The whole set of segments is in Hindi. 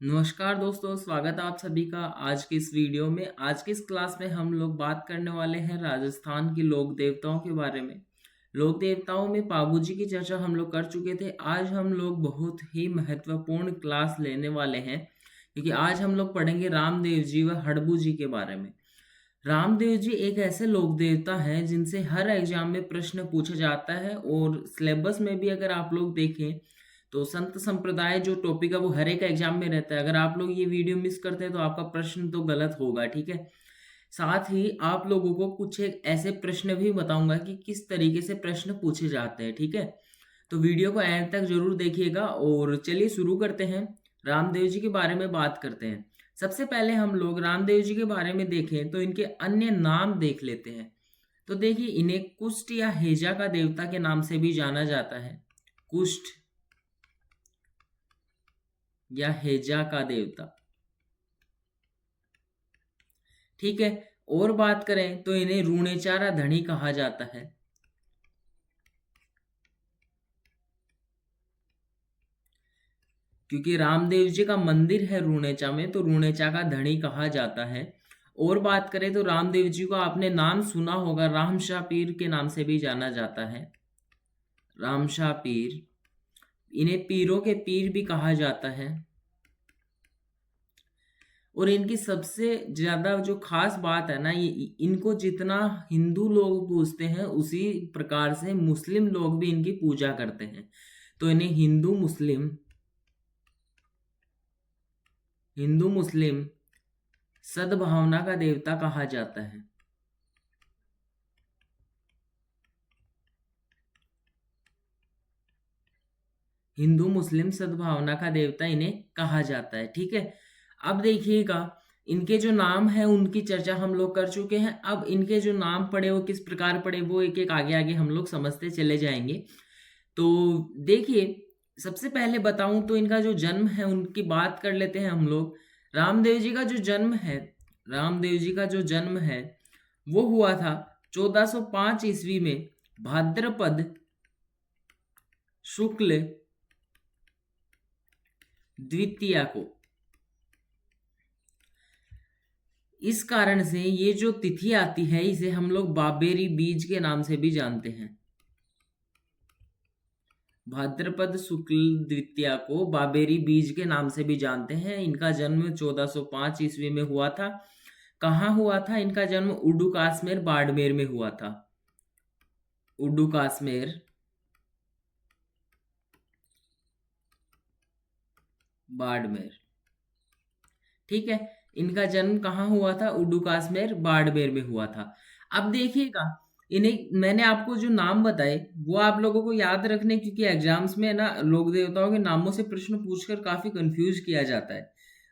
नमस्कार दोस्तों, स्वागत है आप सभी का आज की इस वीडियो में। आज की इस क्लास में हम लोग बात करने वाले हैं राजस्थान के लोक देवताओं के बारे में। लोक देवताओं में पाबू जी की चर्चा हम लोग कर चुके थे। आज हम लोग बहुत ही महत्वपूर्ण क्लास लेने वाले हैं, क्योंकि आज हम लोग पढ़ेंगे रामदेव जी व हड़बू जी के बारे में। रामदेव जी एक ऐसे लोक देवता हैं जिनसे हर एग्जाम में प्रश्न पूछा जाता है, और सिलेबस में भी अगर आप लोग देखें तो संत संप्रदाय जो टॉपिक है वो हर एक एग्जाम में रहता है। अगर आप लोग ये वीडियो मिस करते हैं तो आपका प्रश्न तो गलत होगा, ठीक है। साथ ही आप लोगों को कुछ एक ऐसे प्रश्न भी बताऊंगा कि किस तरीके से प्रश्न पूछे जाते हैं, ठीक है। तो वीडियो को एंड तक जरूर देखिएगा, और चलिए शुरू करते हैं। रामदेव जी के बारे में बात करते हैं। सबसे पहले हम लोग रामदेव जी के बारे में देखें तो इनके अन्य नाम देख लेते हैं। तो देखिए, इन्हें कुष्ठ या हेजा का देवता के नाम से भी जाना जाता है। कुष्ठ या हेजा का देवता, ठीक है। और बात करें तो इन्हें रूणेचारा धनी कहा जाता है। क्योंकि रामदेव जी का मंदिर है रूणेचा में, तो रूणेचा का धनी कहा जाता है। और बात करें तो रामदेव जी को आपने नाम सुना होगा, रामशाह पीर के नाम से भी जाना जाता है। रामशाह पीर, इन्हें पीरों के पीर भी कहा जाता है। और इनकी सबसे ज्यादा जो खास बात है ना, ये इनको जितना हिंदू लोग पूजते हैं उसी प्रकार से मुस्लिम लोग भी इनकी पूजा करते हैं। तो इन्हें हिंदू मुस्लिम सद्भावना का देवता कहा जाता है। हिंदू मुस्लिम सद्भावना का देवता इन्हें कहा जाता है, ठीक है। अब देखिएगा, इनके जो नाम है उनकी चर्चा हम लोग कर चुके हैं। अब इनके जो नाम पड़े वो किस प्रकार पड़े वो एक एक आगे आगे हम लोग समझते चले जाएंगे। तो देखिए, सबसे पहले बताऊं तो इनका जो जन्म है उनकी बात कर लेते हैं हम लोग। रामदेव जी का जो जन्म है रामदेव जी का जो जन्म है वो हुआ था 1405 ईस्वी में, भाद्रपद शुक्ल द्वितीया को। इस कारण से ये जो तिथि आती है इसे हम लोग बाबेरी बीज के नाम से भी जानते हैं। भाद्रपद शुक्ल द्वितीया को बाबेरी बीज के नाम से भी जानते हैं। इनका जन्म 1405 ईस्वी में हुआ था। कहाँ हुआ था इनका जन्म? उड्डू काश्मीर बाड़मेर में हुआ था। उड्डू काश्मीर बाड़मेर, ठीक है। इनका जन्म कहाँ हुआ था? उड्डू काश्मीर बाड़मेर में हुआ था। अब देखिएगा, इन्हें मैंने आपको जो नाम बताए वो आप लोगों को याद रखने, क्योंकि एग्जाम्स में ना लोक देवताओं के नामों से प्रश्न पूछकर काफी कंफ्यूज किया जाता है।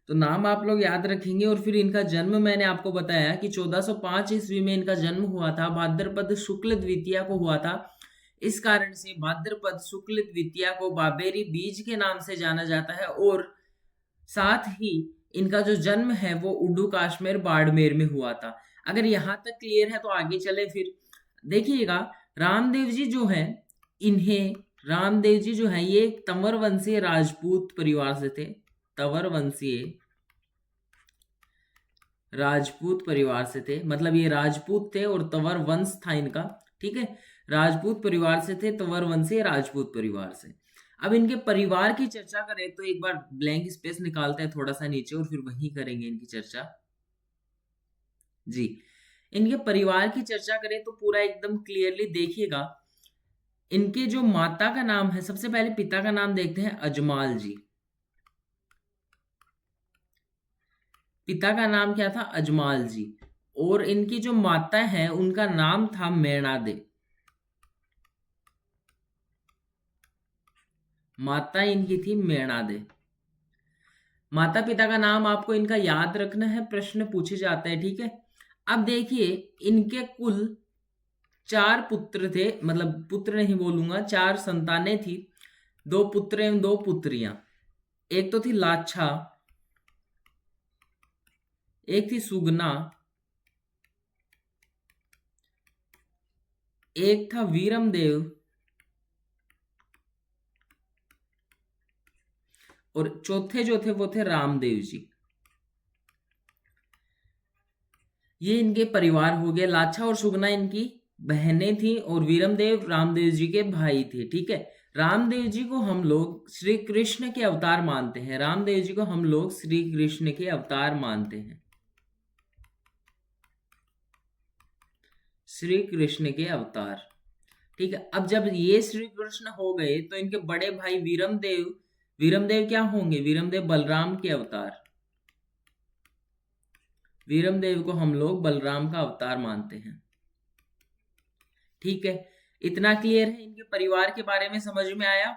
तो नाम आप लोग याद रखेंगे। और फिर इनका जन्म मैंने आपको बताया कि 1405 ईस्वी में इनका जन्म हुआ था, भाद्रपद शुक्ल द्वितीया को हुआ था। इस कारण से भाद्रपद शुक्ल द्वितीया को बाबेरी बीज के नाम से जाना जाता है। और साथ ही इनका जो जन्म है वो उड्डू काश्मीर बाड़मेर में हुआ था। अगर यहाँ तक क्लियर है तो आगे चले फिर। देखिएगा, रामदेव जी जो है, इन्हें रामदेव जी जो है ये तंवर वंशीय राजपूत परिवार से थे। तंवर वंशीय राजपूत परिवार से थे, मतलब ये राजपूत थे और तंवर वंश था इनका, ठीक है। राजपूत परिवार से थे, तंवर वंशीय राजपूत परिवार से। अब इनके परिवार की चर्चा करें तो एक बार ब्लैंक स्पेस निकालते हैं थोड़ा सा नीचे, और फिर वहीं करेंगे इनकी चर्चा। जी, इनके परिवार की चर्चा करें तो पूरा एकदम क्लियरली देखिएगा। इनके जो माता का नाम है, सबसे पहले पिता का नाम देखते हैं, अजमाल जी। पिता का नाम क्या था? अजमाल जी। और इनकी जो माता है उनका नाम था मैणादे। माता इनकी थी मैणादे। माता पिता का नाम आपको इनका याद रखना है, प्रश्न पूछे जाते हैं, ठीक है। अब देखिए, इनके कुल 4 पुत्र थे, मतलब पुत्र नहीं बोलूंगा, 4 संतानें थी। 2 पुत्र एवं 2 पुत्रियां। एक तो थी लाछा, एक थी सुगना, एक था वीरमदेव, और चौथे जो थे वो थे रामदेव जी। ये इनके परिवार हो गए। लाछा और सुगना इनकी बहनें थी और वीरमदेव रामदेव जी के भाई थे। ठीक है, रामदेव जी को हम लोग श्री कृष्ण के अवतार मानते हैं। रामदेव जी को हम लोग श्री कृष्ण के अवतार मानते हैं, श्री कृष्ण के अवतार। ठीक है, अब जब ये श्री कृष्ण हो गए तो इनके बड़े भाई वीरमदेव, वीरमदेव क्या होंगे? वीरमदेव बलराम के अवतार। वीरमदेव को हम लोग बलराम का अवतार मानते हैं। ठीक है, इतना क्लियर है? इनके परिवार के बारे में समझ में आया?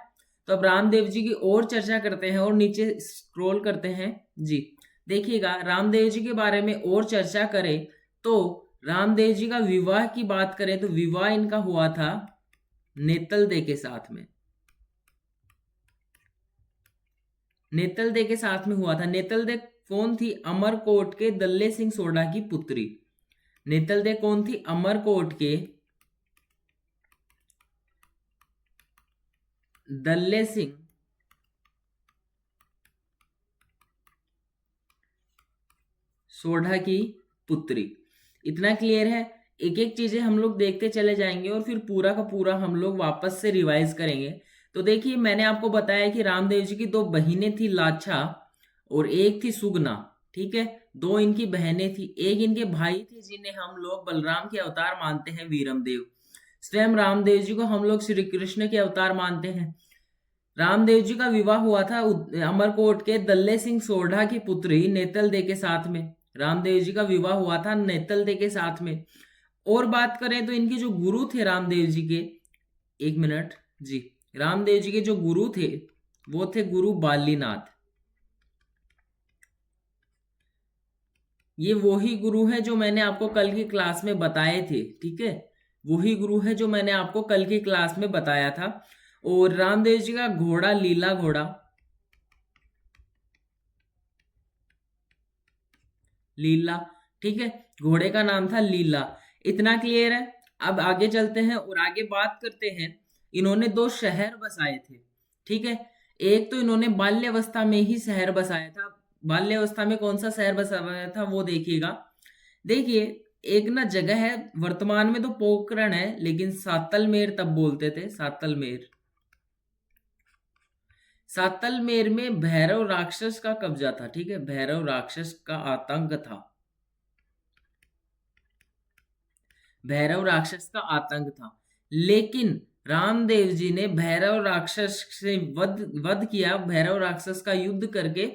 तो अब रामदेव जी की और चर्चा करते हैं और नीचे स्क्रॉल करते हैं जी। देखिएगा, रामदेव जी के बारे में और चर्चा करें तो रामदेव जी का विवाह की बात करें तो विवाह इनका हुआ था नेतल दे के साथ में। नेतल दे के साथ में हुआ था। नेतल दे कौन थी? अमरकोट के दल्ले सिंह सोढ़ा की पुत्री। नेतल दे कौन थी? अमरकोट के दल्ले सिंह सोढ़ा की पुत्री। इतना क्लियर है? एक एक चीजें हम लोग देखते चले जाएंगे और फिर पूरा का पूरा हम लोग वापस से रिवाइज करेंगे। तो देखिए, मैंने आपको बताया कि रामदेव जी की दो बहिनें थी, लाछा और एक थी सुगना। ठीक है, दो इनकी बहनें थी, एक इनके भाई थे जिन्हें हम लोग बलराम के अवतार मानते हैं, वीरमदेव। स्वयं रामदेव जी को हम लोग श्री कृष्ण के अवतार मानते हैं। रामदेव जी का विवाह हुआ था अमरकोट के दल्ले सिंह सोढ़ा की पुत्री नेतल दे के साथ में। रामदेव जी का विवाह हुआ था नेतल दे के साथ में। और बात करें तो इनके जो गुरु थे रामदेव जी के, एक मिनट जी, रामदेव जी के जो गुरु थे वो थे गुरु बालीनाथ। ये वही गुरु है जो मैंने आपको कल की क्लास में बताए थे। ठीक है, वही गुरु है जो मैंने आपको कल की क्लास में बताया था। और रामदेव जी का घोड़ा लीला घोड़ा, लीला। ठीक है, घोड़े का नाम था लीला। इतना क्लियर है? अब आगे चलते हैं और आगे बात करते हैं। इन्होंने दो शहर बसाए थे। ठीक है, एक तो इन्होंने बाल्यावस्था में ही शहर बसाया था। बाल्यावस्था में कौन सा शहर बसाया था वो देखिएगा। देखिए, एक ना जगह है, वर्तमान में तो पोखरण है लेकिन सातलमेर तब बोलते थे, सातलमेर। सातलमेर में भैरव राक्षस का कब्जा था। ठीक है, भैरव राक्षस का आतंक था, भैरव राक्षस का आतंक था। लेकिन रामदेव जी ने भैरव राक्षस से वध किया, भैरव राक्षस का युद्ध करके।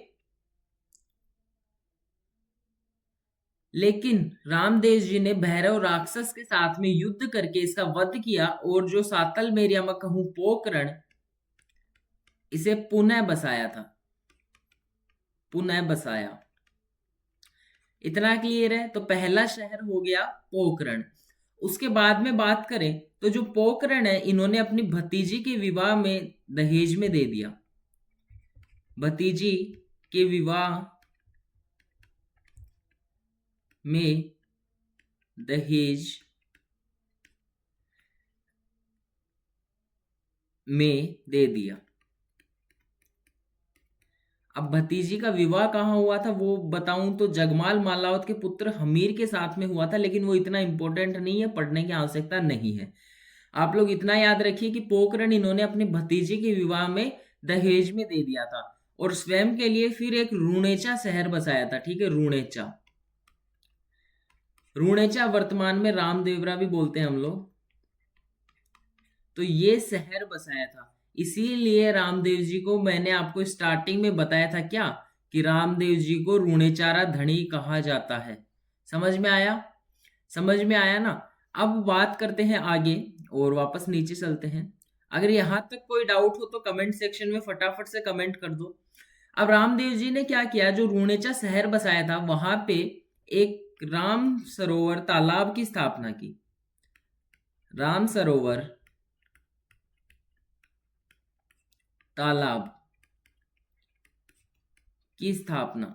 लेकिन रामदेव जी ने भैरव राक्षस के साथ में युद्ध करके इसका वध किया और जो सातलमेर या मैं कहूं पोखरण, इसे पुनः बसाया था, पुनः बसाया। इतना क्लियर है? तो पहला शहर हो गया पोखरण। उसके बाद में बात करें तो जो पोखरण है इन्होंने अपनी भतीजी के विवाह में दहेज में दे दिया। भतीजी के विवाह में दहेज में दे दिया। अब भतीजी का विवाह कहाँ हुआ था वो बताऊं तो जगमाल मालावत के पुत्र हमीर के साथ में हुआ था, लेकिन वो इतना इंपॉर्टेंट नहीं है, पढ़ने की आवश्यकता नहीं है। आप लोग इतना याद रखिए कि पोखरण इन्होंने अपनी भतीजी के विवाह में दहेज में दे दिया था और स्वयं के लिए फिर एक रूणेचा शहर बसाया था। ठीक है, रूणेचा, रूणेचा वर्तमान में रामदेवरा भी बोलते हैं हम लोग। तो ये शहर बसाया था। इसीलिए रामदेव जी को मैंने आपको स्टार्टिंग में बताया था क्या, कि रामदेव जी को रूणेचारा धनी कहा जाता है। समझ में आया? समझ में आया ना? अब बात करते हैं आगे और वापस नीचे चलते हैं। अगर यहां तक कोई डाउट हो तो कमेंट सेक्शन में फटाफट से कमेंट कर दो। अब रामदेव जी ने क्या किया, जो रूणेचा शहर बसाया था वहां पे एक राम सरोवर तालाब की स्थापना की। राम सरोवर तालाब की स्थापना।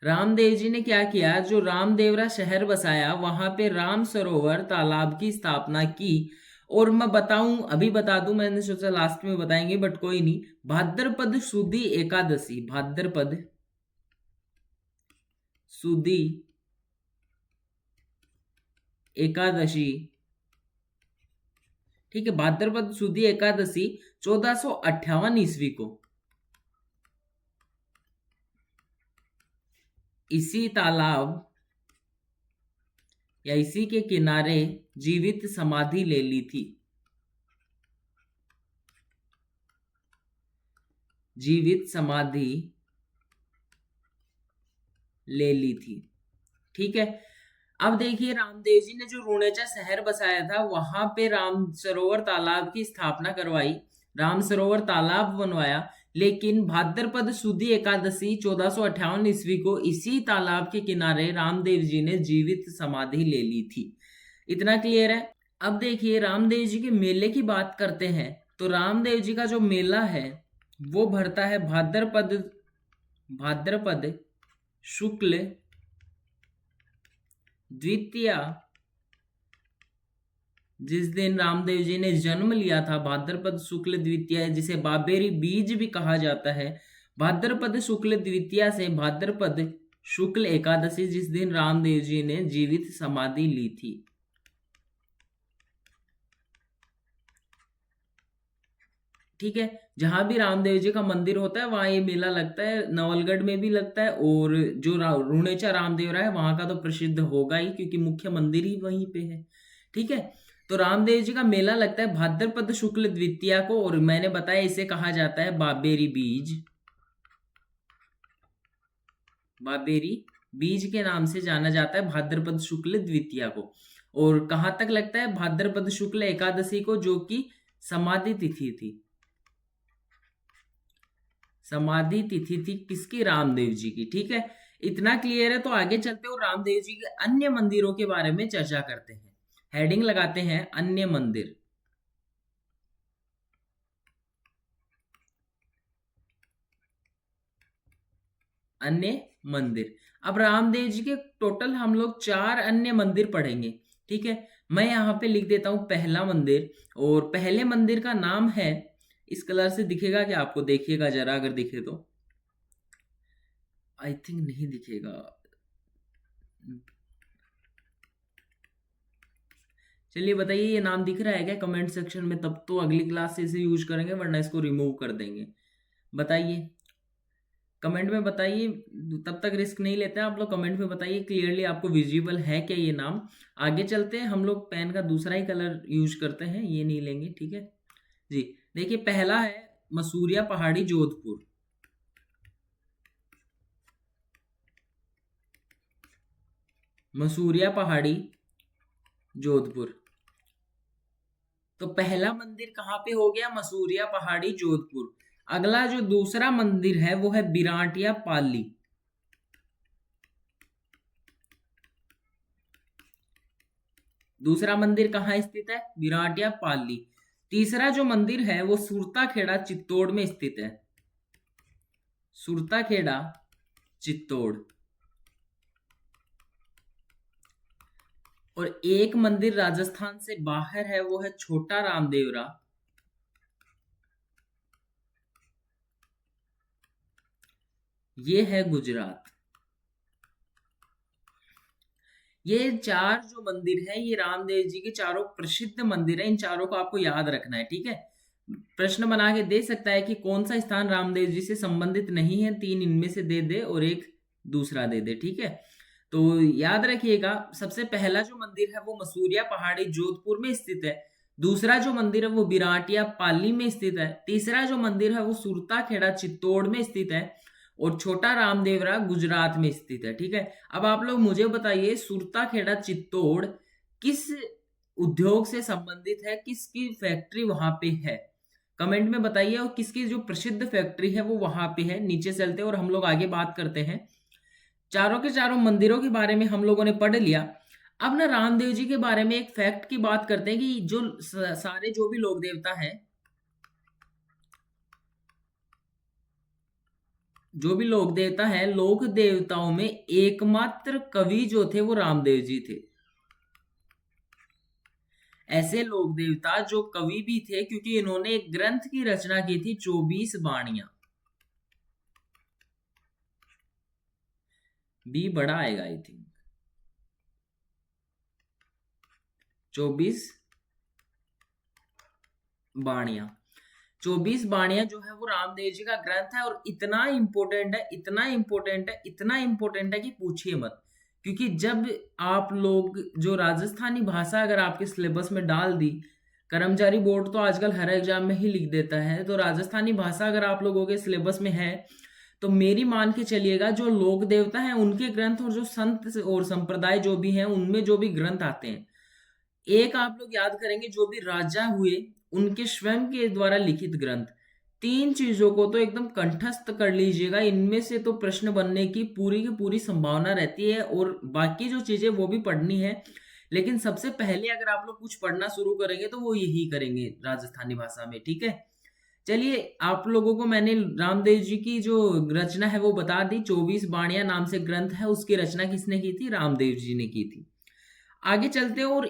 रामदेव जी ने क्या किया, जो रामदेवरा शहर बसाया वहां पे राम सरोवर तालाब की स्थापना की और मैं बताऊं, अभी बता दूं, मैंने सोचा लास्ट में बताएंगे बट कोई नहीं। भाद्रपद सुदी एकादशी, भाद्रपद सुदी एकादशी, ठीक है, भाद्रपद सुदी एकादशी 1458 ईस्वी को इसी तालाब या इसी के किनारे जीवित समाधि ले ली थी, जीवित समाधि ले ली थी। ठीक है, अब देखिए रामदेव जी ने जो रूणेचा शहर बसाया था वहां पे राम सरोवर तालाब की स्थापना करवाई, राम सरोवर तालाब बनवाया। लेकिन भाद्रपद सुदी एकादशी 1458 ईस्वी को इसी तालाब के किनारे रामदेव जी ने जीवित समाधि ले ली थी। इतना क्लियर है। अब देखिए रामदेव जी के मेले की बात करते हैं, तो रामदेव जी का जो मेला है वो भरता है भाद्रपद भाद्रपद शुक्ल द्वितीया, जिस दिन रामदेव जी ने जन्म लिया था, भाद्रपद शुक्ल द्वितीया, जिसे बाबेरी बीज भी कहा जाता है। भाद्रपद शुक्ल द्वितीया से भाद्रपद शुक्ल एकादशी, जिस दिन रामदेव जी ने जीवित समाधि ली थी। ठीक है, जहां भी रामदेव जी का मंदिर होता है वहां ये मेला लगता है, नवलगढ़ में भी लगता है, और जो रूणेचा रामदेव है वहां का तो प्रसिद्ध होगा ही, क्योंकि मुख्य मंदिर ही वहीं पे है। ठीक है, तो रामदेव जी का मेला लगता है भाद्रपद शुक्ल द्वितीया को, और मैंने बताया इसे कहा जाता है बाबेरी बीज, बाबेरी बीज के नाम से जाना जाता है भाद्रपद शुक्ल द्वितीया को। और कहां तक लगता है? भाद्रपद शुक्ल एकादशी को, जो कि समाधि तिथि थी, समाधि तिथि थी किसकी? रामदेव जी की। ठीक है, इतना क्लियर है। तो आगे चलते हो रामदेव जी के अन्य मंदिरों के बारे में चर्चा करते हैं। हेडिंग लगाते हैं अन्य मंदिर, अन्य मंदिर। अब रामदेव जी के टोटल हम लोग 4 अन्य मंदिर पढ़ेंगे। ठीक है, मैं यहाँ पे लिख देता हूं पहला मंदिर, और पहले मंदिर का नाम है, इस कलर से दिखेगा क्या आपको? देखिएगा जरा, अगर दिखे तो। आई थिंक नहीं दिखेगा। चलिए बताइए, ये नाम दिख रहा है क्या कमेंट सेक्शन में? तब तो अगली क्लास से इसे यूज करेंगे, वरना इसको रिमूव कर देंगे। बताइए, कमेंट में बताइए, तब तक रिस्क नहीं लेते हैं आप लोग। कमेंट में बताइए क्लियरली आपको विजिबल है क्या ये नाम। आगे चलते हैं, हम लोग पेन का दूसरा ही कलर यूज करते हैं, ये नहीं लेंगे। ठीक है जी, देखिए पहला है मसूरिया पहाड़ी जोधपुर, मसूरिया पहाड़ी जोधपुर। तो पहला मंदिर कहाँ पे हो गया? मसूरिया पहाड़ी जोधपुर। अगला जो दूसरा मंदिर है वो है बिराटिया पाली, दूसरा मंदिर कहाँ स्थित है? बिराटिया पाली। तीसरा जो मंदिर है वो सुरता खेड़ा चित्तौड़ में स्थित है, सुरता खेड़ा चित्तौड़। और एक मंदिर राजस्थान से बाहर है, वो है छोटा रामदेवरा, ये है गुजरात। ये 4 जो मंदिर है ये रामदेव जी के चारों प्रसिद्ध मंदिर है, इन चारों को आपको याद रखना है। ठीक है, प्रश्न बना के दे सकता है कि कौन सा स्थान रामदेव जी से संबंधित नहीं है, 3 इनमें से दे दे और एक दूसरा दे दे। ठीक है, तो याद रखिएगा, सबसे पहला जो मंदिर है वो मसूरिया पहाड़ी जोधपुर में स्थित है, दूसरा जो मंदिर है वो बिराटिया पाली में स्थित है, तीसरा जो मंदिर है वो सुरता खेड़ा चित्तौड़ में स्थित है, और छोटा रामदेवरा गुजरात में स्थित है। ठीक है, अब आप लोग मुझे बताइए सुरता खेड़ा चित्तौड़ किस उद्योग से संबंधित है, किसकी फैक्ट्री वहां पे है? कमेंट में बताइए, और किसकी जो प्रसिद्ध फैक्ट्री है वो वहां पे है। नीचे चलते और हम लोग आगे बात करते हैं। चारों के चारों मंदिरों के बारे में हम लोगों ने पढ़ लिया। अब ना रामदेव जी के बारे में एक फैक्ट की बात करते हैं, कि जो सारे जो भी लोक देवता हैं, जो भी लोक देवता है, लोक देवताओं में एकमात्र कवि जो थे वो रामदेव जी थे। ऐसे लोक देवता जो कवि भी थे, क्योंकि इन्होंने एक ग्रंथ की रचना की थी 24 बाणियां। बी बड़ा आएगा आई थिंक। 24 बाणियां। 24 बाणियां जो है वो रामदेव जी का ग्रंथ है, और इतना इंपॉर्टेंट है, इतना इंपॉर्टेंट है, इतना इंपॉर्टेंट है कि पूछिए मत। क्योंकि जब आप लोग जो राजस्थानी भाषा अगर आपके सिलेबस में डाल दी, कर्मचारी बोर्ड तो आजकल हर एग्जाम में ही लिख देता है, तो राजस्थानी भाषा अगर आप लोगों के सिलेबस में है तो मेरी मान के चलिएगा जो लोक देवता हैं उनके ग्रंथ और जो संत और संप्रदाय जो भी हैं उनमें जो भी ग्रंथ आते हैं, एक आप लोग याद करेंगे जो भी राजा हुए उनके स्वयं के द्वारा लिखित ग्रंथ, तीन चीजों को तो एकदम कंठस्थ कर लीजिएगा। इनमें से तो प्रश्न बनने की पूरी संभावना रहती है, और बाकी जो चीजें वो भी पढ़नी है, लेकिन सबसे पहले अगर आप लोग कुछ पढ़ना शुरू करेंगे तो वो यही करेंगे राजस्थानी भाषा में। ठीक है, चलिए आप लोगों को मैंने रामदेव जी की जो रचना है वो बता दी। 24 बाणियां नाम से ग्रंथ है, उसकी रचना किसने की थी? रामदेव जी ने की थी। आगे चलते हैं और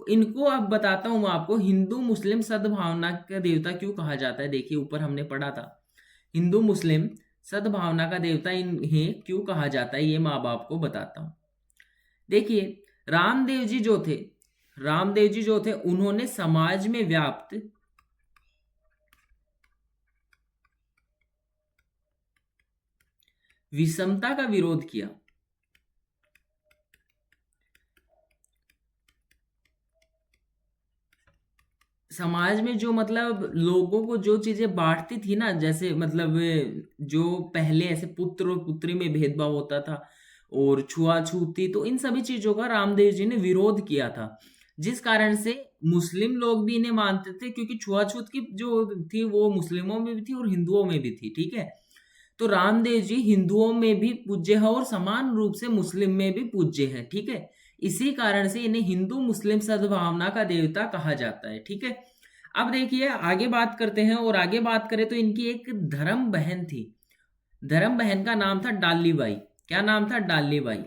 इनको अब बताता हूं मैं आपको, हिंदू मुस्लिम सद्भावना का देवता क्यों कहा जाता है। देखिए ऊपर हमने पढ़ा था, हिंदू मुस्लिम सद्भावना का देवता इन्हें क्यों कहा जाता है, ये मैं अब आपको बताता हूं। देखिए रामदेव जी जो थे, रामदेव जी जो थे उन्होंने समाज में व्याप्त विषमता का विरोध किया। समाज में जो मतलब लोगों को जो चीजें बांटती थी ना, जैसे मतलब जो पहले ऐसे पुत्र और पुत्री में भेदभाव होता था और छुआछूत थी, तो इन सभी चीजों का रामदेव जी ने विरोध किया था, जिस कारण से मुस्लिम लोग भी इन्हें मानते थे, क्योंकि छुआछूत की जो थी वो मुस्लिमों में भी थी और हिंदुओं में भी थी। ठीक है, तो रामदेव जी हिंदुओं में भी पूज्य है और समान रूप से मुस्लिम में भी पूज्य है। ठीक है, इसी कारण से इन्हें हिंदू मुस्लिम सद्भावना का देवता कहा जाता है। ठीक है, अब देखिए आगे बात करते हैं, और आगे बात करें तो इनकी एक धर्म बहन थी, धर्म बहन का नाम था डाली बाई। क्या नाम था? डाली बाई।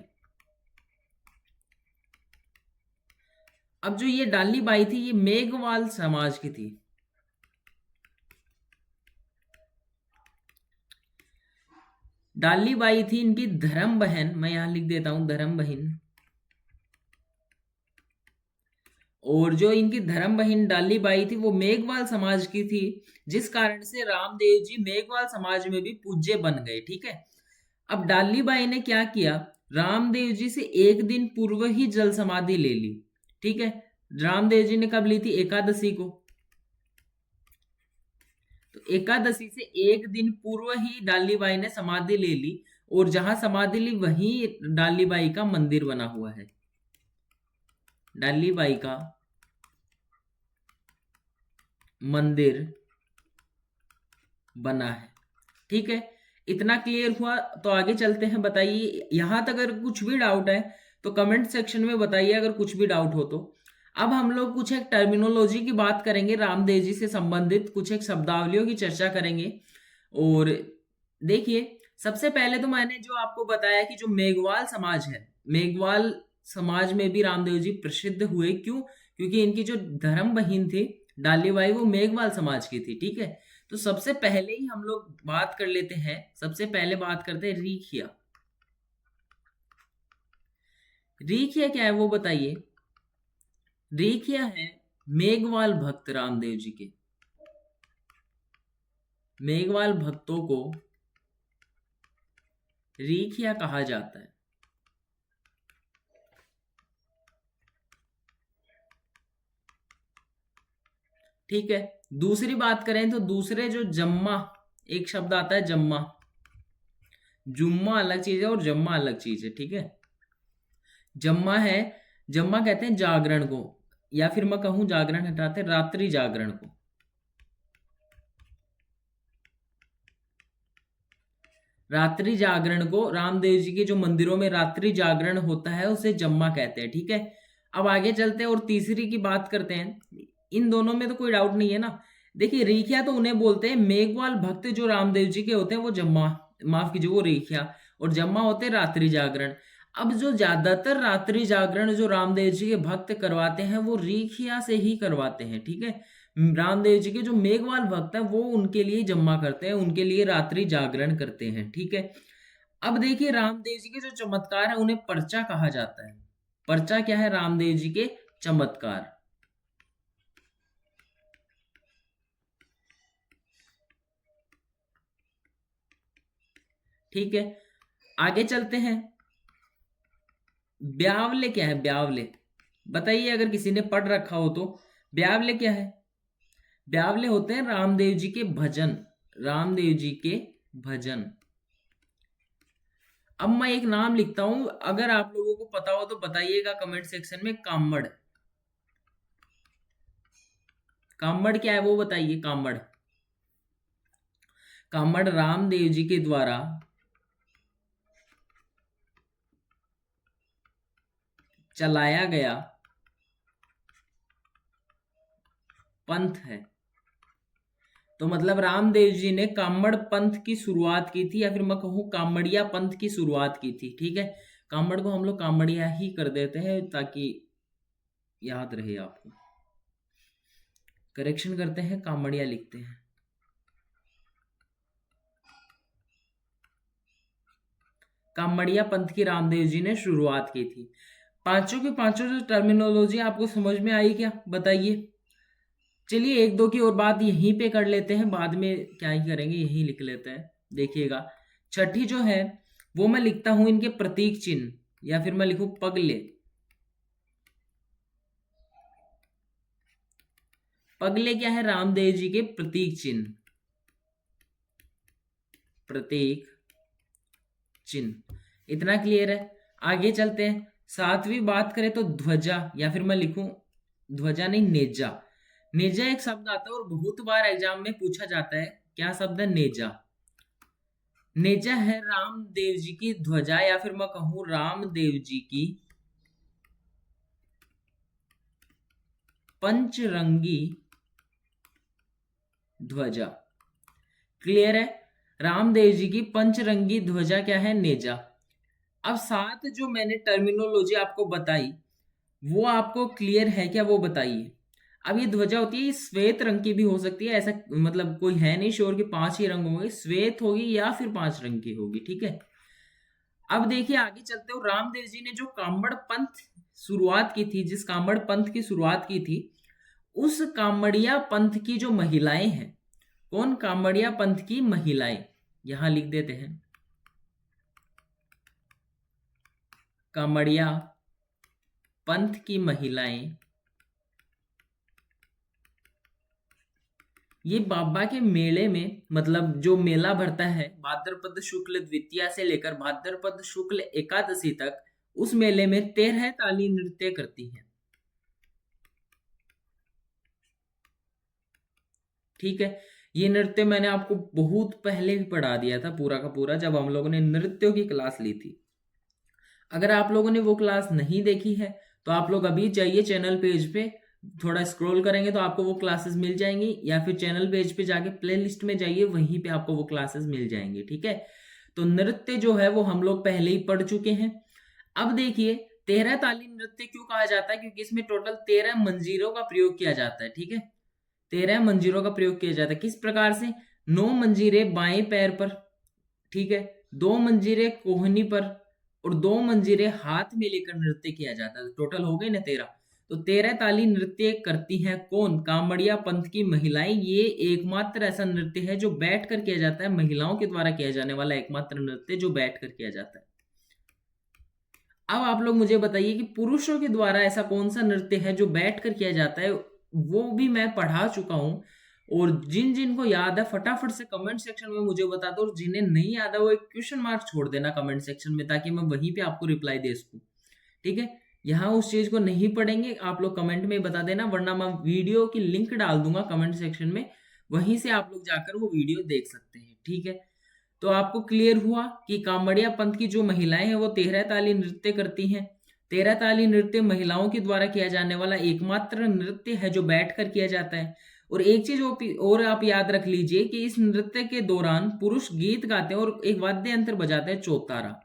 अब जो ये डाली बाई थी ये मेघवाल समाज की थी। डाली बाई थी इनकी धर्म बहन, मैं यहां लिख देता हूं धर्म बहन। और जो इनकी धर्म बहन डाली बाई थी वो मेघवाल समाज की थी, जिस कारण से रामदेव जी मेघवाल समाज में भी पूज्य बन गए। ठीक है, अब डाली बाई ने क्या किया, रामदेव जी से एक दिन पूर्व ही जल समाधि ले ली। ठीक है, रामदेव जी ने कब ली थी? एकादशी को। तो एकादशी से एक दिन पूर्व ही डाली बाई ने समाधि ले ली, और जहां समाधि ली वहीं डाली बाई का मंदिर बना हुआ है, डाली बाई का मंदिर बना है। ठीक है, इतना क्लियर हुआ, तो आगे चलते हैं। बताइए यहां तक अगर कुछ भी डाउट है तो कमेंट सेक्शन में बताइए, अगर कुछ भी डाउट हो तो। अब हम लोग कुछ एक टर्मिनोलॉजी की बात करेंगे, रामदेव जी से संबंधित कुछ एक शब्दावलियों की चर्चा करेंगे। और देखिए सबसे पहले तो मैंने जो आपको बताया कि जो मेघवाल समाज है, मेघवाल समाज में भी रामदेव जी प्रसिद्ध हुए। क्यों? क्योंकि इनकी जो धर्म बहिन थी डालीबाई वो मेघवाल समाज की थी। ठीक है, तो सबसे पहले ही हम लोग बात कर लेते हैं, सबसे पहले बात करते हैं रीखिया। रीखिया क्या है वो बताइए। रीखिया है मेघवाल भक्त रामदेव जी के, मेघवाल भक्तों को रीखिया कहा जाता है। ठीक है, दूसरी बात करें तो दूसरे जो जम्मा, एक शब्द आता है जम्मा, जुम्मा अलग चीज है और जम्मा अलग चीज है। ठीक है, जम्मा है, जम्मा कहते हैं जागरण को, या फिर मैं कहूं जागरण हटाते रात्रि जागरण को। रात्रि जागरण को, रामदेव जी के जो मंदिरों में रात्रि जागरण होता है उसे जम्मा कहते हैं। ठीक है, अब आगे चलते हैं और तीसरी की बात करते हैं। इन दोनों में तो कोई डाउट नहीं है ना। देखिए रीखिया तो उन्हें बोलते हैं, मेघवाल भक्त जो रामदेव जी के होते हैं वो जम्मा, माफ कीजिए वो रीखिया, और जम्मा होते हैं रात्रि जागरण। अब जो ज्यादातर रात्रि जागरण जो रामदेव जी के भक्त करवाते हैं वो रीखिया से ही करवाते हैं, ठीक है। रामदेव जी के जो मेघवाल भक्त हैं वो उनके लिए जमा करते हैं, उनके लिए रात्रि जागरण करते हैं, ठीक है। अब देखिए रामदेव जी के जो चमत्कार है उन्हें पर्चा कहा जाता है। पर्चा क्या है? रामदेव जी के चमत्कार। ठीक है, आगे चलते हैं। ब्यावले क्या है? ब्यावले बताइए, अगर किसी ने पढ़ रखा हो तो। ब्यावले क्या है? ब्यावले होते हैं रामदेव जी के भजन, रामदेव जी के भजन। अब मैं एक नाम लिखता हूं, अगर आप लोगों को पता हो तो बताइएगा कमेंट सेक्शन में। कामड़, कामड़ क्या है वो बताइए। कामड़, कामड़ रामदेव जी के द्वारा चलाया गया पंथ है। तो मतलब रामदेव जी ने कामड़ पंथ की शुरुआत की थी, या फिर मैं कहूँ कामड़िया पंथ की शुरुआत की थी, ठीक है। कामड़ को हम लोग कामड़िया ही कर देते हैं ताकि याद रहे आपको। करेक्शन करते हैं, कामड़िया लिखते हैं। कामड़िया पंथ की रामदेव जी ने शुरुआत की थी। पांचों के पांचों जो टर्मिनोलॉजी आपको समझ में आई क्या? बताइए। चलिए एक दो की और बात यहीं पे कर लेते हैं, बाद में क्या ही करेंगे, यहीं लिख लेते हैं। देखिएगा, छठी जो है वो मैं लिखता हूं इनके प्रतीक चिन्ह, या फिर मैं लिखूं पगले। पगले क्या है? रामदेव जी के प्रतीक चिन्ह, प्रतीक चिन्ह। इतना क्लियर है। आगे चलते हैं। सातवीं बात करें तो ध्वजा, या फिर मैं लिखूं ध्वजा नहीं, नेजा। नेजा एक शब्द आता है और बहुत बार एग्जाम में पूछा जाता है। क्या शब्द है? नेजा। नेजा है रामदेव जी की ध्वजा, या फिर मैं कहूं रामदेव जी की पंचरंगी ध्वजा। क्लियर है? रामदेव जी की पंचरंगी ध्वजा क्या है? नेजा। अब सात जो मैंने टर्मिनोलॉजी आपको बताई वो आपको क्लियर है क्या, वो बताइए। अब ये ध्वजा होती है, ये श्वेत रंग की भी हो सकती है, ऐसा मतलब कोई है नहीं श्योर कि 5 ही रंग होंगे, श्वेत होगी या फिर 5 रंग की होगी, ठीक है। अब देखिए आगे चलते हो। रामदेव जी ने जो कामड़ पंथ शुरुआत की थी, जिस कामड़ पंथ की शुरुआत की थी, उस कामड़िया पंथ की जो महिलाएं हैं, कौन? कामड़िया पंथ की महिलाएं, यहां लिख देते हैं। कामड़िया पंथ की महिलाएं ये बाबा के मेले में, मतलब जो मेला भरता है भाद्रपद शुक्ल द्वितीया से लेकर भाद्रपद शुक्ल एकादशी तक, उस मेले में 13 ताली नृत्य करती हैं, ठीक है। ये नृत्य मैंने आपको बहुत पहले भी पढ़ा दिया था पूरा का पूरा, जब हम लोगों ने नृत्यों की क्लास ली थी। अगर आप लोगों ने वो क्लास नहीं देखी है तो आप लोग अभी जाइए चैनल पेज पे, थोड़ा स्क्रॉल करेंगे तो आपको वो क्लासेस मिल जाएंगी, या फिर चैनल पेज पे जाके प्लेलिस्ट में जाइए, वहीं पे आपको वो क्लासेस मिल जाएंगी, ठीक है। तो नृत्य जो है वो हम लोग पहले ही पढ़ चुके हैं। अब देखिए 13 ताली नृत्य क्यों कहा जाता है? क्योंकि इसमें टोटल 13 मंजीरों का प्रयोग किया जाता है, ठीक है। 13 मंजीरों का प्रयोग किया जाता है। किस प्रकार से? 9 मंजीरे बाएं पैर पर, ठीक है, 2 मंजीरे कोहनी पर, और 2 मंजीरे हाथ में लेकर नृत्य किया जाता है। टोटल हो गए ना 13। तो 13 ताली नृत्य करती हैं कौन? कामड़िया पंथ की महिलाएं। ये एकमात्र ऐसा नृत्य है जो बैठ कर किया जाता है, महिलाओं के द्वारा किया जाने वाला एकमात्र नृत्य जो बैठ कर किया जाता है। अब आप लोग मुझे बताइए कि पुरुषों के द्वारा ऐसा कौन सा नृत्य है जो बैठ कर किया जाता है? वो भी मैं पढ़ा चुका हूं, और जिन जिन को याद है फटाफट से कमेंट सेक्शन में मुझे बता दो, और जिन्हें नहीं याद है वो एक क्वेश्चन मार्क छोड़ देना कमेंट सेक्शन में, ताकि मैं वहीं पे आपको रिप्लाई दे सकूं, ठीक है। यहाँ उस चीज को नहीं पढ़ेंगे, आप लोग कमेंट में बता देना, वरना मैं वीडियो की लिंक डाल दूंगा कमेंट सेक्शन में, वहीं से आप लोग जाकर वो वीडियो देख सकते हैं, ठीक है। तो आपको क्लियर हुआ कि कामड़िया पंथ की जो महिलाएं हैं वो 13 ताली नृत्य करती हैं। 13 ताली नृत्य महिलाओं के द्वारा किया जाने वाला एकमात्र नृत्य है जो बैठकर किया जाता है। और एक चीज और आप याद रख लीजिए कि इस नृत्य के दौरान पुरुष गीत गाते हैं और एक वाद्य यंत्र बजाते हैं, चौतारा।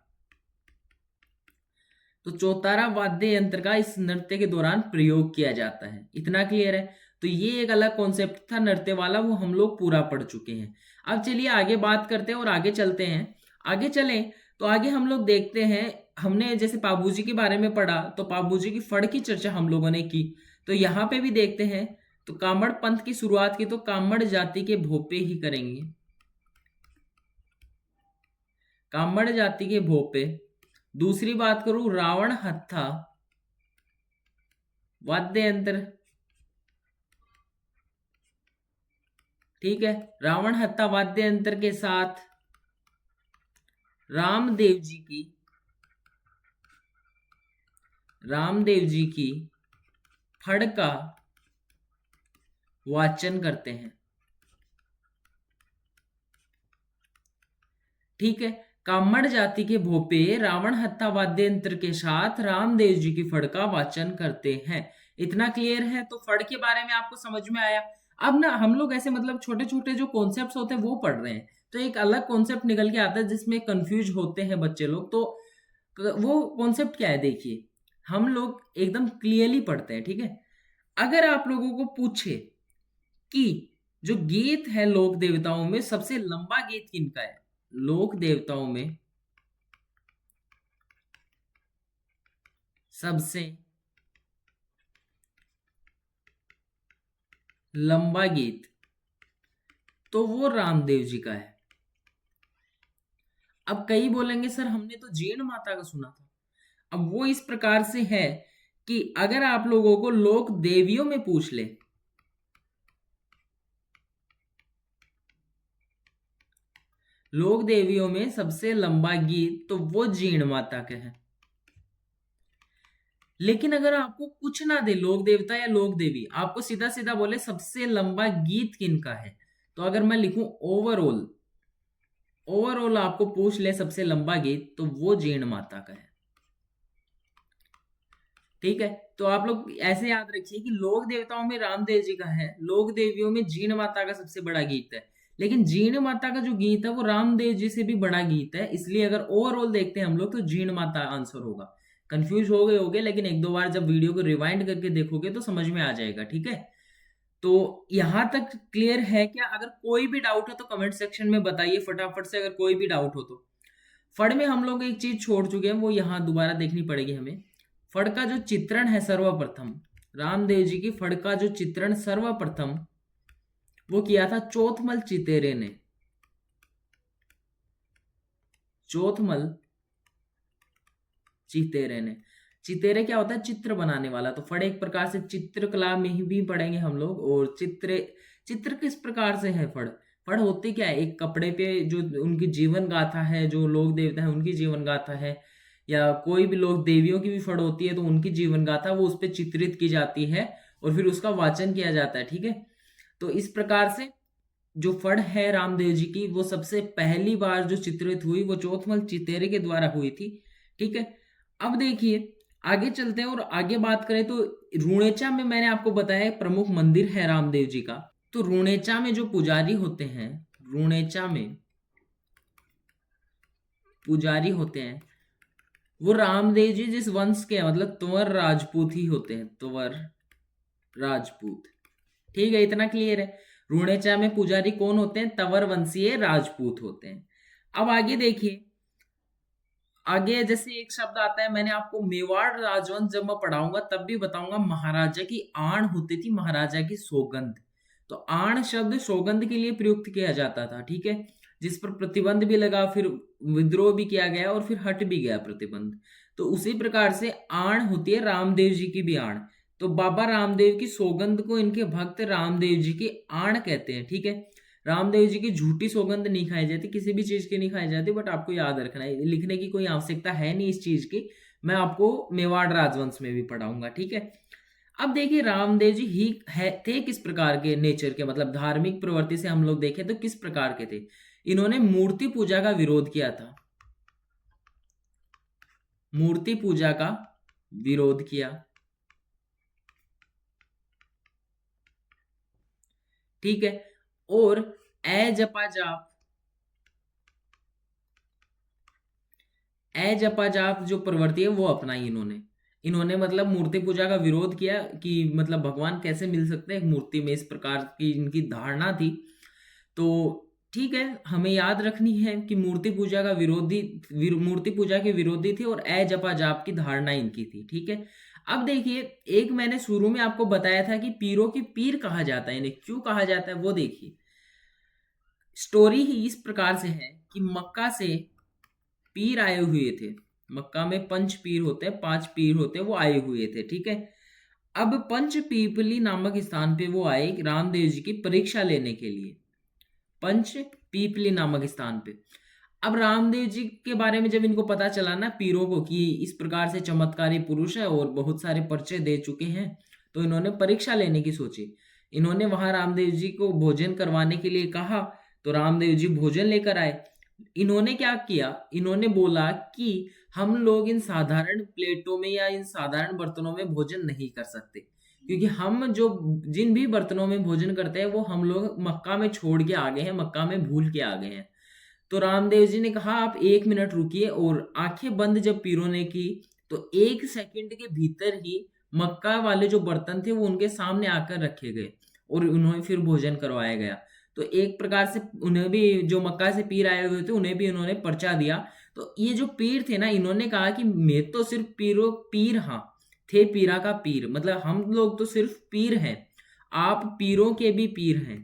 तो चौतारा वाद्य यंत्र का इस नृत्य के दौरान प्रयोग किया जाता है। इतना क्लियर है। तो ये एक अलग कॉन्सेप्ट था नृत्य वाला, वो हम लोग पूरा पढ़ चुके हैं। अब चलिए आगे बात करते हैं और आगे चलते हैं। आगे चलें तो आगे हम लोग देखते हैं, हमने जैसे पाबूजी के बारे में पढ़ा तो पाबूजी की फड़ की चर्चा हम लोगों ने की। तो यहाँ पे भी देखते हैं, तो कामड़ पंथ की शुरुआत की तो कामड़ जाति के भोपे ही करेंगे। कामड़ जाति के भोपे। दूसरी बात करूं, रावण हत्था वाद्य यंत्र। ठीक है, रावण हत्था वाद्य यंत्र के साथ रामदेव जी की फड़ का वाचन करते हैं। ठीक है, कामड़ जाति के भोपे रावण हत्था वाद्य यंत्र के साथ रामदेव जी की फड़ का वाचन करते हैं। इतना क्लियर है। तो फड़ के बारे में आपको समझ में आया। अब ना हम लोग ऐसे मतलब छोटे छोटे जो कॉन्सेप्ट्स होते हैं वो पढ़ रहे हैं, तो एक अलग कॉन्सेप्ट निकल के आता है जिसमें कंफ्यूज होते हैं बच्चे लोग। तो वो कॉन्सेप्ट क्या है, देखिए हम लोग एकदम क्लियरली पढ़ते हैं। ठीक है, अगर आप लोगों को पूछे कि जो गीत है लोक देवताओं में सबसे लंबा गीत किनका है, लोक देवताओं में सबसे लंबा गीत, तो वो रामदेव जी का है। अब कई बोलेंगे सर हमने तो जीण माता का सुना था। अब वो इस प्रकार से है कि अगर आप लोगों को लोक देवियों में पूछ ले, लोक देवियों में सबसे लंबा गीत तो वो जीण माता के हैं। लेकिन अगर आपको कुछ ना दे लोक देवता या लोक देवी, आपको सीधा सीधा बोले सबसे लंबा गीत किनका है, तो अगर मैं लिखूं ओवरऑल, ओवरऑल आपको पूछ ले सबसे लंबा गीत तो वो जीण माता का है। ठीक है, तो आप लोग ऐसे याद रखिए कि लोक देवताओं में रामदेव जी का है, लोक देवियों में जीण माता का सबसे बड़ा गीत है। लेकिन जीण माता का जो गीत है वो रामदेव जी से भी बड़ा गीत है, इसलिए अगर ओवरऑल देखते हैं हम लोग तो जीण माता आंसर होगा। कंफ्यूज हो गए होगे, लेकिन एक दो बार जब वीडियो को रिवाइंड करके देखोगे तो समझ में आ जाएगा। ठीक है, तो यहां तक क्लियर है क्या? अगर कोई भी डाउट हो तो कमेंट सेक्शन में बताइए फटाफट से, अगर कोई भी डाउट हो तो। फड़ में हम लोग एक चीज छोड़ चुके हैं, वो यहाँ दोबारा देखनी पड़ेगी हमें। फड़ का जो चित्रण है सर्वप्रथम, रामदेव जी की फड़ का जो चित्रण सर्वप्रथम वो किया था चौथमल चितेरे ने। चौथमल चितेरे ने। चितेरे क्या होता है? चित्र बनाने वाला। तो फड़ एक प्रकार से चित्रकला में ही भी पढ़ेंगे हम लोग। और चित्र किस प्रकार से है फड़? फड़ होती क्या है? एक कपड़े पे जो उनकी जीवन गाथा है, जो लोक देवता है उनकी जीवन गाथा है, या कोई भी लोग देवियों की भी फड़ होती है तो उनकी जीवन गाथा वो उस पर चित्रित की जाती है और फिर उसका वाचन किया जाता है। ठीक है, तो इस प्रकार से जो फड़ है रामदेव जी की वो सबसे पहली बार जो चित्रित हुई वो चौथमल चितेरे के द्वारा हुई थी। ठीक है, अब देखिए आगे चलते हैं और आगे बात करें तो रूणेचा में मैंने आपको बताया प्रमुख मंदिर है रामदेव जी का। तो रूणेचा में जो पुजारी होते हैं, रूणेचा में पुजारी होते हैं वो रामदेव जी जिस वंश के हैं, मतलब तंवर राजपूत ही होते हैं, तंवर राजपूत। ठीक है, इतना क्लियर है। रूणेचा में पुजारी कौन होते हैं? तंवर वंशीय राजपूत होते हैं। अब आगे देखिए, आगे जैसे एक शब्द आता है, मैंने आपको मेवाड़ राजवंश जब मैं पढ़ाऊंगा तब भी बताऊंगा, महाराजा की आण होती थी, महाराजा की सौगंध। तो आण शब्द सौगंध के लिए प्रयुक्त किया जाता था। ठीक है, जिस पर प्रतिबंध भी लगा, फिर विद्रोह भी किया गया और फिर हट भी गया प्रतिबंध। तो उसी प्रकार से आण होती है रामदेव जी की भी आण। तो बाबा रामदेव की सौगंध को इनके भक्त रामदेव जी की आण कहते हैं। ठीक है, रामदेव जी की झूठी सौगंध नहीं खाई जाती, किसी भी चीज की नहीं खाई जाती, बट आपको याद रखना है, लिखने की कोई आवश्यकता है नहीं इस चीज की। मैं आपको मेवाड़ राजवंश में भी पढ़ाऊंगा। ठीक है, अब देखिए रामदेव जी ही है थे किस प्रकार के नेचर के, मतलब धार्मिक प्रवृत्ति से हम लोग देखें तो किस प्रकार के थे। इन्होंने मूर्ति पूजा का विरोध किया था, मूर्ति पूजा का विरोध किया। ठीक है, और ए जपा जाप, जपा जाप जो प्रवृत्ति है वो अपनाई इन्होंने मतलब मूर्ति पूजा का विरोध किया कि मतलब भगवान कैसे मिल सकते हैं एक मूर्ति में, इस प्रकार की इनकी धारणा थी। तो ठीक है, हमें याद रखनी है कि मूर्ति पूजा के विरोधी थे और जपा जाप की धारणा इनकी थी। ठीक है, अब देखिए, एक मैंने शुरू में आपको बताया था कि पीरों की पीर कहा जाता है, इन्हें क्यों कहा जाता है वो देखिए। स्टोरी ही इस प्रकार से है कि मक्का से पीर आए हुए थे। मक्का में पंच पीर होते हैं, 5 पीर होते हैं, वो आए हुए थे। ठीक है, अब पंच पीपली नामक स्थान पे वो आए रामदेव जी की परीक्षा लेने के लिए, पंच पीपली नामक स्थान पे। अब रामदेव जी के बारे में जब इनको पता चला ना पीरों को कि इस प्रकार से चमत्कारी पुरुष है और बहुत सारे पर्चे दे चुके हैं, तो इन्होंने परीक्षा लेने की सोची। इन्होंने वहां रामदेव जी को भोजन करवाने के लिए कहा, तो रामदेव जी भोजन लेकर आए। इन्होंने क्या किया, इन्होंने बोला कि हम लोग इन साधारण प्लेटों में या इन साधारण बर्तनों में भोजन नहीं कर सकते, क्योंकि हम जो जिन भी बर्तनों में भोजन करते हैं वो हम लोग मक्का में छोड़ के आ गए हैं, मक्का में भूल के आ गए हैं। तो रामदेव जी ने कहा आप 1 मिनट रुकिए, और आंखें बंद जब पीरों ने की तो 1 सेकंड के भीतर ही मक्का वाले जो बर्तन थे वो उनके सामने आकर रखे गए और उन्हें फिर भोजन करवाया गया। तो एक प्रकार से उन्हें भी, जो मक्का से पीर आए हुए थे उन्हें भी उन्होंने पर्चा दिया। तो ये जो पीर थे ना, इन्होंने कहा कि मैं तो सिर्फ पीर, हाँ थे पीरा का पीर, मतलब हम लोग तो सिर्फ पीर हैं, आप पीरों के भी पीर हैं।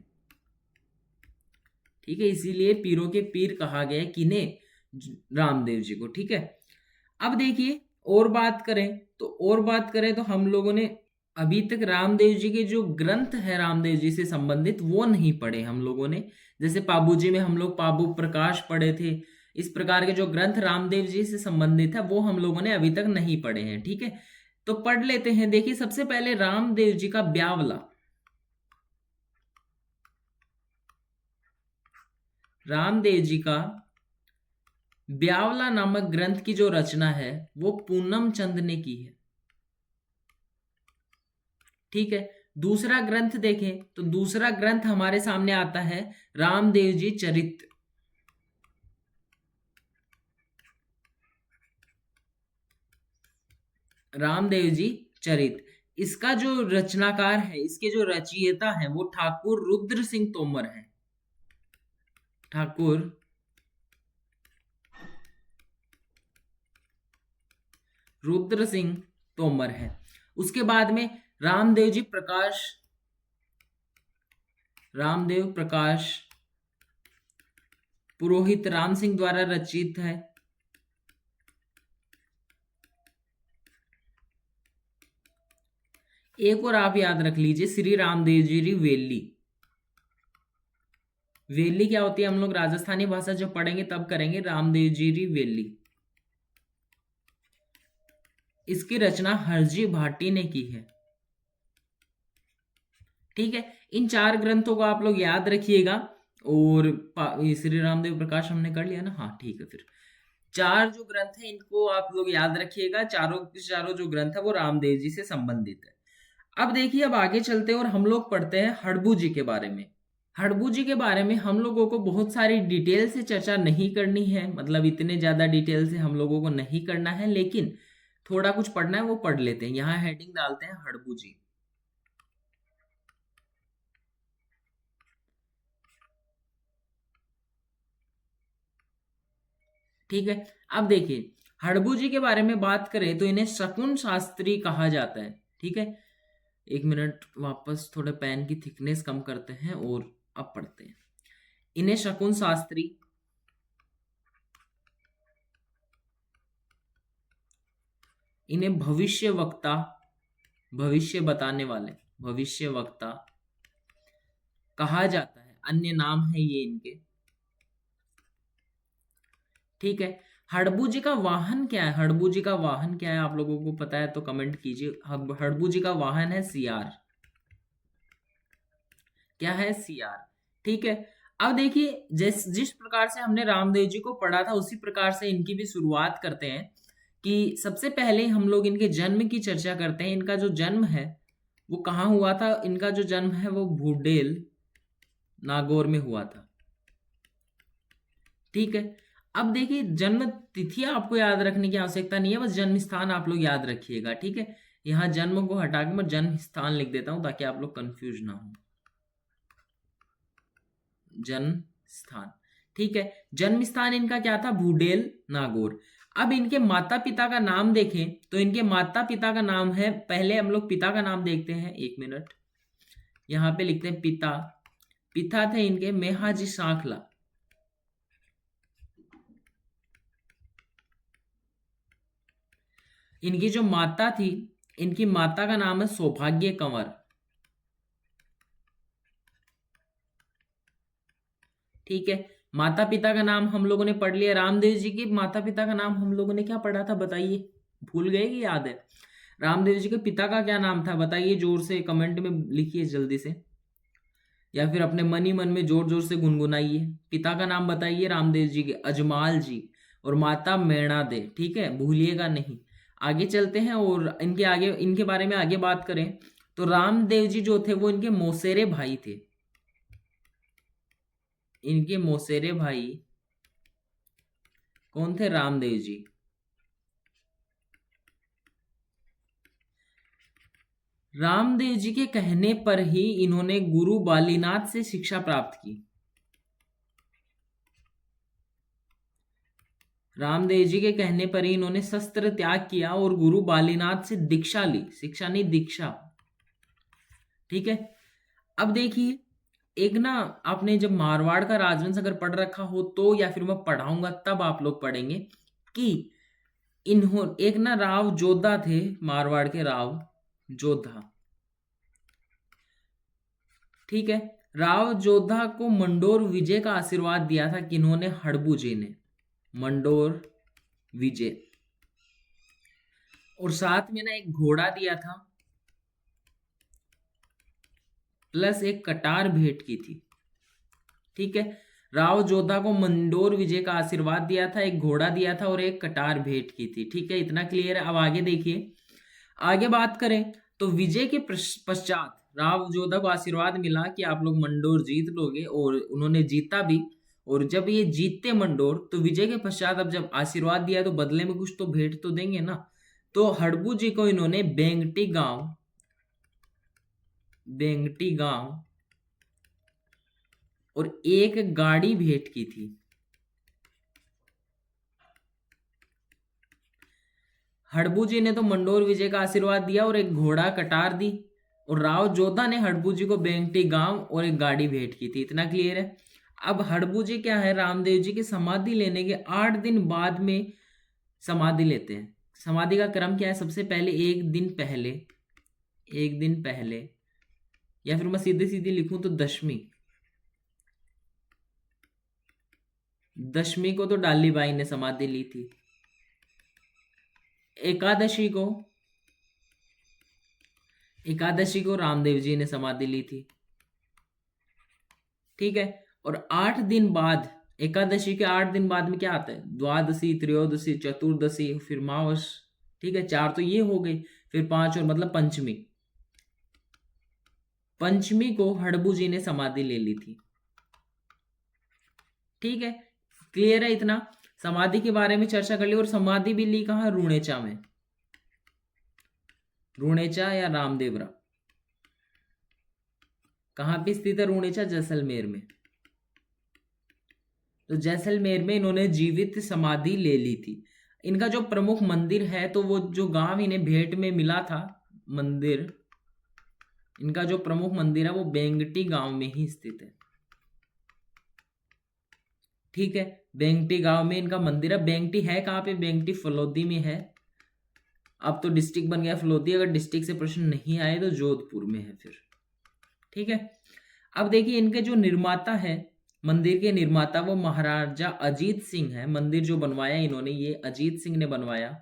ठीक है, इसीलिए पीरों के पीर कहा गया किन्हें, रामदेव जी को। ठीक है, अब देखिए और बात करें तो हम लोगों ने अभी तक रामदेव जी के जो ग्रंथ है रामदेव जी से संबंधित वो नहीं पढ़े हम लोगों ने। जैसे पाबू जी में हम लोग पाबू प्रकाश पढ़े थे, इस प्रकार के जो ग्रंथ रामदेव जी से संबंधित है वो हम लोगों ने अभी तक नहीं पढ़े हैं। ठीक है, तो पढ़ लेते हैं। देखिए, सबसे पहले रामदेव जी का ब्यावला, रामदेव जी का ब्यावला नामक ग्रंथ की जो रचना है वो पूनम चंद ने की है। ठीक है, दूसरा ग्रंथ देखें तो दूसरा ग्रंथ हमारे सामने आता है रामदेव जी चरित। रामदेव जी चरित, इसका जो रचनाकार है, इसके जो रचयिता है वो ठाकुर रुद्र सिंह तोमर है। ठाकुर रुद्र सिंह तोमर है। उसके बाद में रामदेव जी प्रकाश, रामदेव प्रकाश पुरोहित राम सिंह द्वारा रचित है। एक और आप याद रख लीजिए, श्री रामदेव जी वेली। वेली क्या होती है हम लोग राजस्थानी भाषा जब पढ़ेंगे तब करेंगे, रामदेव जी वेली। इसकी रचना हरजी भाटी ने की है। ठीक है, इन 4 ग्रंथों को आप लोग याद रखिएगा। और श्री रामदेव प्रकाश हमने कर लिया ना, हाँ ठीक है। फिर 4 जो ग्रंथ है इनको आप लोग याद रखिएगा। चारों जो ग्रंथ है वो रामदेव जी से संबंधित है। अब देखिए, अब आगे चलते हैं और हम लोग पढ़ते हैं हड़बू जी के बारे में। हड़बू जी के बारे में हम लोगों को बहुत सारी डिटेल से चर्चा नहीं करनी है, मतलब इतने ज्यादा डिटेल से हम लोगों को नहीं करना है, लेकिन थोड़ा कुछ पढ़ना है वो पढ़ लेते हैं। यहाँ हेडिंग डालते हैं हड़बू जी। ठीक है, अब देखिए हड़बू जी के बारे में बात करें तो इन्हें शकुन शास्त्री कहा जाता है। ठीक है, 1 मिनट वापस थोड़े पेन की थिकनेस कम करते हैं और अब पढ़ते हैं। इन्हें शकुन शास्त्री, इन्हें भविष्य वक्ता, भविष्य बताने वाले, भविष्य वक्ता कहा जाता है, अन्य नाम है ये इनके। ठीक है, हड़बू जी का वाहन क्या है, हड़बू जी का वाहन क्या है आप लोगों को पता है तो कमेंट कीजिए। हड़बू जी का वाहन है सियार। क्या है, सियार। ठीक है, अब देखिए जिस प्रकार से हमने रामदेव जी को पढ़ा था उसी प्रकार से इनकी भी शुरुआत करते हैं। कि सबसे पहले हम लोग इनके जन्म की चर्चा करते हैं। इनका जो जन्म है वो कहाँ हुआ था, इनका जो जन्म है वो भूडेल नागौर में हुआ था। ठीक है, अब देखिए, जन्म तिथि आपको याद रखने की आवश्यकता नहीं है, बस जन्म स्थान आप लोग याद रखिएगा, ठीक है। यहाँ जन्म को हटा के मैं जन्म स्थान लिख देता हूं ताकि आप लोग कंफ्यूज ना हो। जन्म स्थान, ठीक है। जन्म स्थान इनका क्या था? भूडेल नागौर। अब इनके माता पिता का नाम देखें तो इनके माता पिता का नाम है, पहले हम लोग पिता का नाम देखते हैं, एक मिनट, यहाँ पे लिखते हैं पिता। पिता थे इनके मेहाजी सांखला। इनकी जो माता थी, इनकी माता का नाम है सौभाग्य कंवर, ठीक है। माता पिता का नाम हम लोगों ने पढ़ लिया। रामदेव जी की माता पिता का नाम हम लोगों ने क्या पढ़ा था बताइए, भूल गए कि याद है? रामदेव जी के पिता का क्या नाम था बताइए, जोर से कमेंट में लिखिए जल्दी से, या फिर अपने मन ही मन में जोर जोर से गुनगुनाइए। पिता का नाम बताइए रामदेव जी के, अजमाल जी, और माता मैणा दे, ठीक है, भूलिएगा नहीं। आगे चलते हैं और इनके आगे, इनके बारे में आगे बात करें तो रामदेव जी जो थे वो इनके मौसेरे भाई थे। इनके मौसेरे भाई कौन थे? रामदेव जी। रामदेव जी के कहने पर ही इन्होंने गुरु बालीनाथ से शिक्षा प्राप्त की। रामदेव जी के कहने पर ही इन्होंने शस्त्र त्याग किया और गुरु बालीनाथ से दीक्षा ली, शिक्षा नहीं दीक्षा, ठीक है। अब देखिए, एक ना, आपने जब मारवाड़ का राजवंश अगर पढ़ रखा हो तो, या फिर मैं पढ़ाऊंगा तब आप लोग पढ़ेंगे कि एक ना राव जोधा थे, मारवाड़ के राव जोधा, ठीक है। राव जोधा को मंडोर विजय का आशीर्वाद दिया था किन्होंने? हड़बू जी ने, मंडोर विजय। और साथ में ना एक घोड़ा दिया था, प्लस एक कटार भेंट की थी, ठीक है। राव जोधा को मंडोर विजय का आशीर्वाद दिया था, एक घोड़ा दिया था और एक कटार भेंट की थी, ठीक है। इतना क्लियर है। अब आगे देखिए, आगे बात करें तो विजय के पश्चात राव जोधा को आशीर्वाद मिला कि आप लोग मंडोर जीत लोगे, और उन्होंने जीता भी। और जब ये जीतते मंडोर, तो विजय के पश्चात अब जब आशीर्वाद दिया तो बदले में कुछ तो भेंट तो देंगे ना। तो हड़बू जी को इन्होंने बेंगटी गांव और एक गाड़ी भेंट की थी। हड़बू जी ने तो मंडोर विजय का आशीर्वाद दिया और एक घोड़ा कटार दी, और राव जोधा ने हड़बू जी को बेंगटी गांव और एक गाड़ी भेंट की थी। इतना क्लियर है। अब हड़बू जी क्या है, रामदेव जी की समाधि लेने के 8 दिन बाद में समाधि लेते हैं। समाधि का क्रम क्या है? सबसे पहले एक दिन पहले, या फिर मैं सीधे सीधे लिखूं तो दशमी को तो डाली बाई ने समाधि ली थी। एकादशी को रामदेव जी ने समाधि ली थी, ठीक है। और 8 दिन बाद, एकादशी के 8 दिन बाद में क्या आता है? द्वादशी, त्रयोदशी, चतुर्दशी, फिर मावस, ठीक है। 4 तो ये हो गई, फिर 5 और मतलब पंचमी। पंचमी को हड़बू जी ने समाधि ले ली थी, ठीक है। क्लियर है इतना? समाधि के बारे में चर्चा कर ली। और समाधि भी ली कहाँ? रूणेचा में, रूणेचा या रामदेवरा। कहाँ पे स्थित है रूणेचा? जैसलमेर में। तो जैसलमेर में इन्होंने जीवित समाधि ले ली थी। इनका जो प्रमुख मंदिर है, तो वो जो गांव इन्हें भेंट में मिला था मंदिर, इनका जो प्रमुख मंदिर है वो बेंगटी गांव में ही स्थित है, ठीक है। बेंगटी गांव में इनका मंदिर है। बेंगटी है कहाँ पे? बेंगटी फलोदी में है। अब तो डिस्ट्रिक्ट बन गया फलोदी। अगर डिस्ट्रिक्ट से प्रश्न नहीं आए तो जोधपुर में है फिर, ठीक है। अब देखिए, इनके जो निर्माता है, मंदिर के निर्माता, वो महाराजा अजीत सिंह है। मंदिर जो बनवाया इन्होंने, ये अजीत सिंह ने बनवाया।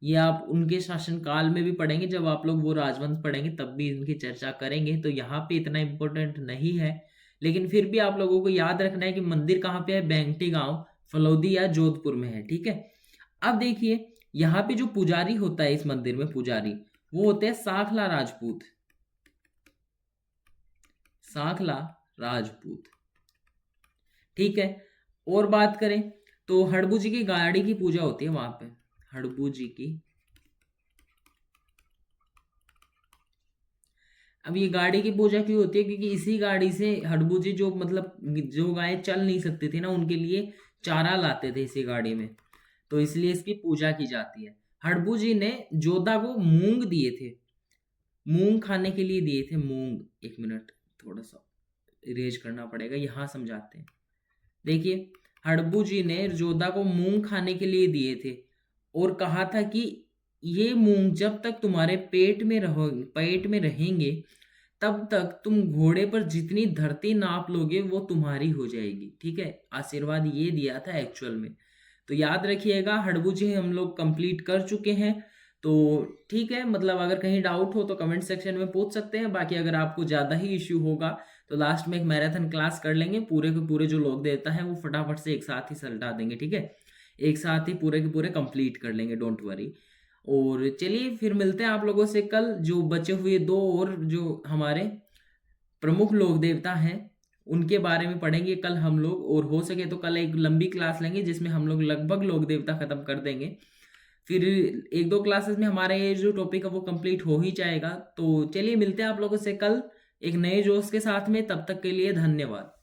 ये आप उनके शासनकाल में भी पढ़ेंगे, जब आप लोग वो राजवंश पढ़ेंगे तब भी इनकी चर्चा करेंगे, तो यहाँ पे इतना इंपॉर्टेंट नहीं है। लेकिन फिर भी आप लोगों को याद रखना है कि मंदिर कहाँ पे है? बेंगटी गांव, फलौदी या जोधपुर में है, ठीक है। अब देखिए, यहाँ पे जो पुजारी होता है इस मंदिर में, पुजारी वो होते हैं सांखला राजपूत, सांखला राजपूत, ठीक है। और बात करें तो हड़बू जी की गाड़ी की पूजा होती है वहां पे, हड़बू जी की। अब ये गाड़ी की पूजा क्यों होती है, क्योंकि इसी गाड़ी से हड़बू जी जो मतलब जो गाय चल नहीं सकती थी ना, उनके लिए चारा लाते थे इसी गाड़ी में, तो इसलिए इसकी पूजा की जाती है। हड़बू जी ने जोधा को मूंग दिए थे, मूंग खाने के लिए दिए थे, मूंग। एक मिनट, थोड़ा सा इरेज करना पड़ेगा, यहाँ समझाते हैं। देखिए, हड़बू जी ने जोधा को मूंग खाने के लिए दिए थे और कहा था कि ये मूंग जब तक तुम्हारे पेट में रहेंगे, तब तक तुम घोड़े पर जितनी धरती नाप लोगे वो तुम्हारी हो जाएगी। ठीक है, आशीर्वाद ये दिया था एक्चुअल में। तो याद रखिएगा, हड़बू जी हम लोग कंप्लीट कर चुके हैं। तो ठीक है, मतलब अगर कहीं डाउट हो तो कमेंट सेक्शन में पूछ सकते हैं। बाकी अगर आपको ज़्यादा ही इश्यू होगा तो लास्ट में एक मैराथन क्लास कर लेंगे, पूरे के पूरे जो लोग देता है वो फटाफट से एक साथ ही सलटा देंगे। ठीक है, एक साथ ही पूरे के पूरे कंप्लीट कर लेंगे, डोंट वरी। और चलिए फिर मिलते हैं आप लोगों से कल, जो बचे हुए दो और जो हमारे प्रमुख लोक देवता हैं उनके बारे में पढ़ेंगे कल हम लोग। और हो सके तो कल एक लंबी क्लास लेंगे जिसमें हम लोग लगभग लोक देवता खत्म कर देंगे। फिर एक दो क्लासेस में हमारा ये जो टॉपिक है वो कंप्लीट हो ही जाएगा। तो चलिए मिलते हैं आप लोगों से कल एक नए जोश के साथ में, तब तक के लिए धन्यवाद।